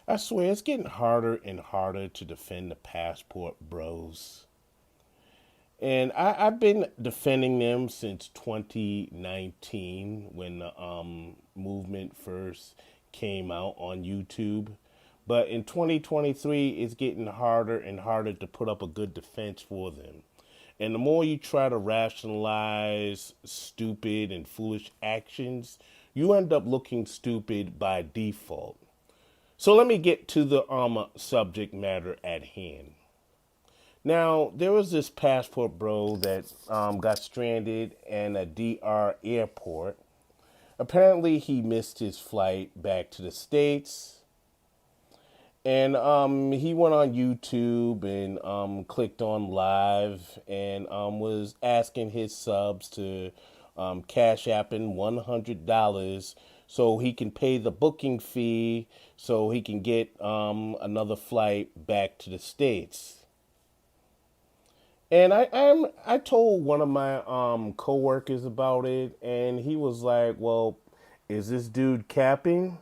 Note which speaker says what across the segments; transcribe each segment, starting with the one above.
Speaker 1: I swear it's getting harder and harder to defend the passport bros. And I've been defending them since 2019 when the movement first came out on YouTube. But in 2023, it's getting harder and harder to put up a good defense for them. And the more you try to rationalize stupid and foolish actions, you end up looking stupid by default. So let me get to the subject matter at hand. Now, there was this passport bro that got stranded in a DR airport. Apparently, he missed his flight back to the States. And he went on YouTube and clicked on live and was asking his subs to cash app in $100 so he can pay the booking fee so he can get another flight back to the States. And I told one of my coworkers about it, and he was like, "Well, is this dude capping?"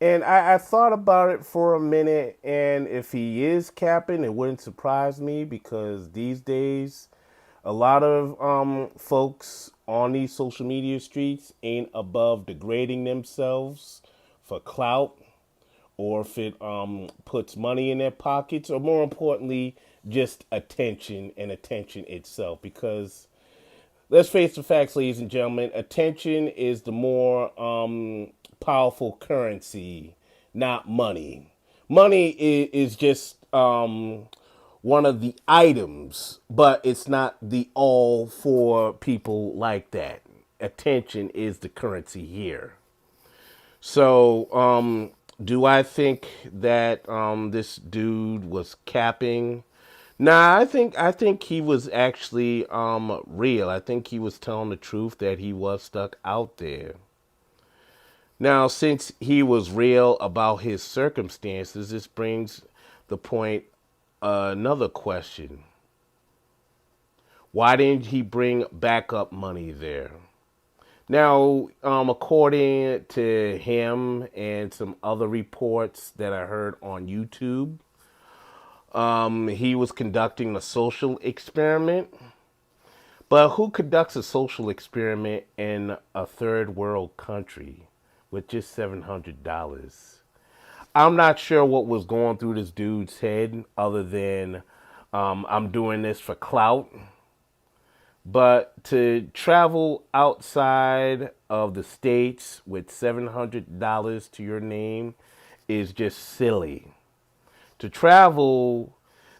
Speaker 1: And I thought about it for a minute, and if he is capping, it wouldn't surprise me because these days, a lot of folks on these social media streets ain't above degrading themselves for clout, or if it puts money in their pockets, or more importantly, just attention and attention itself. Because let's face the facts, ladies and gentlemen, attention is the more powerful currency, not money. Money is just one of the items, but it's not the all for people like that. Attention is the currency here. So, do I think that this dude was capping? Nah, I think he was actually real. I think he was telling the truth that he was stuck out there. Now, since he was real about his circumstances, this brings the point another question. Why didn't he bring backup money there? Now, according to him and some other reports that I heard on YouTube, he was conducting a social experiment. But who conducts a social experiment in a third world country with just $700? I'm not sure what was going through this dude's head other than I'm doing this for clout. But to travel outside of the States with $700 to your name is just silly. To travel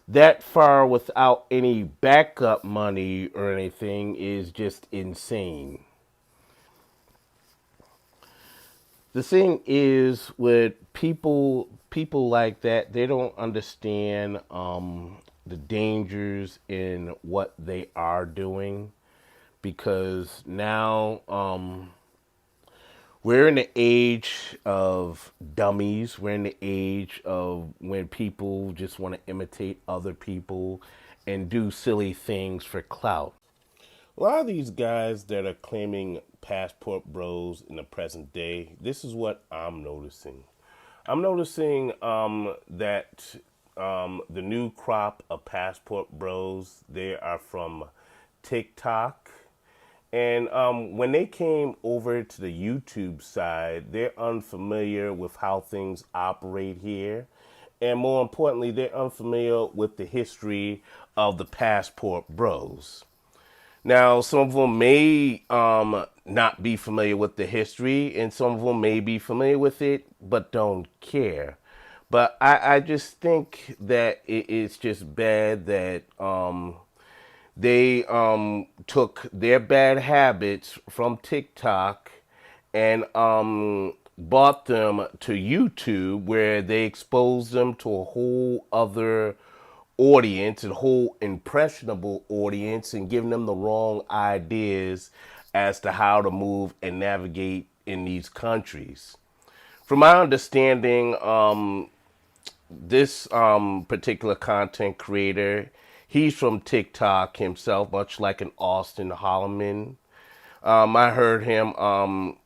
Speaker 1: that far without any backup money or anything is just insane. The thing is with people like that, they don't understand the dangers in what they are doing because now we're in the age of dummies. We're in the age of when people just want to imitate other people and do silly things for clout. A lot of these guys that are claiming passport bros in the present day, this is what I'm noticing. I'm noticing that the new crop of passport bros, they are from TikTok. And when they came over to the YouTube side, they're unfamiliar with how things operate here. And more importantly, they're unfamiliar with the history of the passport bros. Now, some of them may not be familiar with the history, and some of them may be familiar with it, but don't care. But I just think that it's just bad that they took their bad habits from TikTok and brought them to YouTube, where they exposed them to a whole other audience, a whole impressionable audience, and giving them the wrong ideas as to how to move and navigate in these countries. From my understanding, this particular content creator, he's from TikTok himself, much like an Austin Holloman. I heard him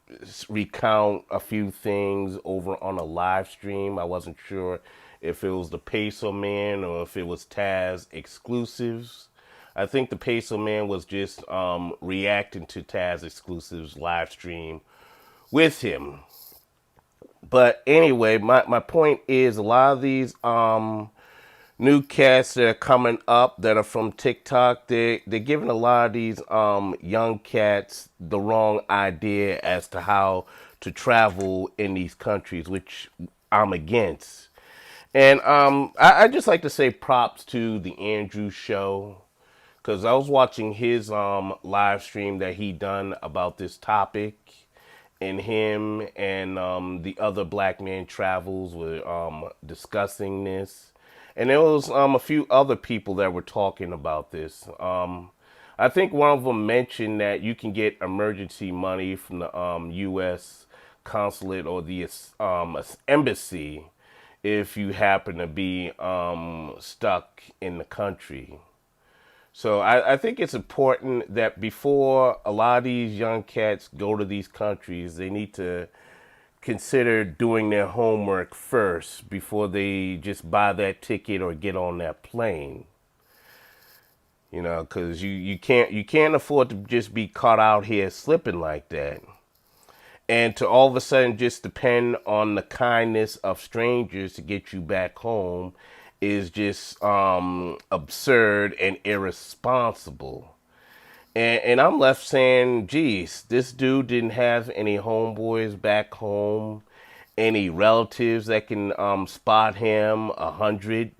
Speaker 1: recount a few things over on a live stream. I wasn't sure if it was the Peso Man or if it was Taz exclusives. I think the Peso Man was just reacting to Taz exclusives live stream with him. But anyway, my point is a lot of these new cats that are coming up that are from TikTok, they're giving a lot of these young cats the wrong idea as to how to travel in these countries, which I'm against. And I just like to say props to the Andrew Show because I was watching his live stream that he done about this topic, and him and the other Black Man Travels were discussing this, and there was a few other people that were talking about this. I think one of them mentioned that you can get emergency money from the U.S. consulate or the embassy if you happen to be stuck in the country. So I think it's important that before a lot of these young cats go to these countries, they need to consider doing their homework first before they just buy that ticket or get on that plane. You know, because you can't afford to just be caught out here slipping like that, and to all of a sudden just depend on the kindness of strangers to get you back home is just absurd and irresponsible. And I'm left saying, geez, this dude didn't have any homeboys back home, any relatives that can spot him 100,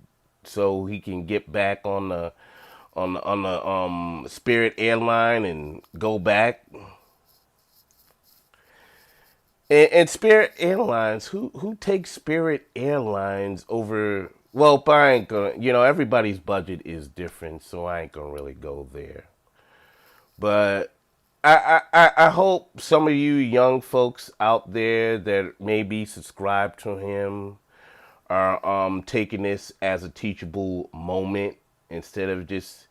Speaker 1: so he can get back on the Spirit airline and go back. And Spirit Airlines, who takes Spirit Airlines over? Well, but I ain't gonna. Everybody's budget is different, so I ain't gonna really go there. But I hope some of you young folks out there that maybe subscribe to him are taking this as a teachable moment instead of just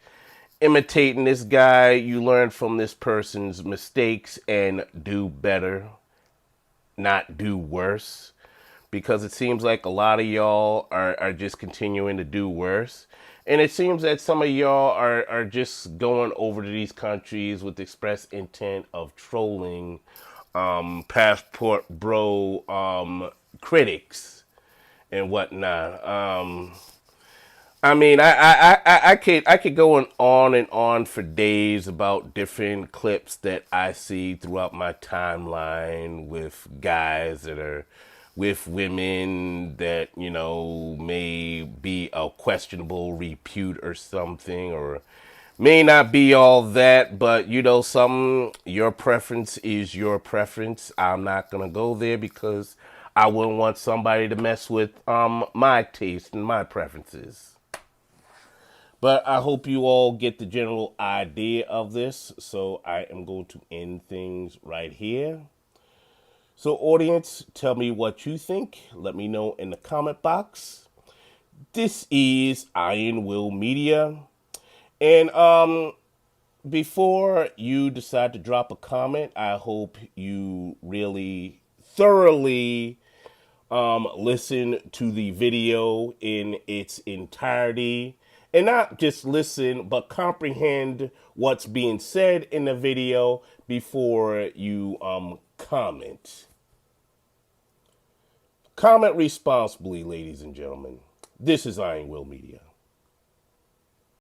Speaker 1: imitating this guy. You learn from this person's mistakes and do better, not do worse, because it seems like a lot of y'all are just continuing to do worse. And it seems that some of y'all are just going over to these countries with express intent of trolling passport bro critics and whatnot. I mean, I could go on and on for days about different clips that I see throughout my timeline with guys that are with women that may be a questionable repute or something, or may not be all that, but something. Your preference is your preference. I'm not gonna go there because I wouldn't want somebody to mess with my taste and my preferences. But I hope you all get the general idea of this. So I am going to end things right here. So audience, tell me what you think. Let me know in the comment box. This is Iron Will Media. And before you decide to drop a comment, I hope you really thoroughly listen to the video in its entirety, and not just listen but comprehend what's being said in the video before you comment. Comment responsibly, ladies and gentlemen. This is Iron Will Media.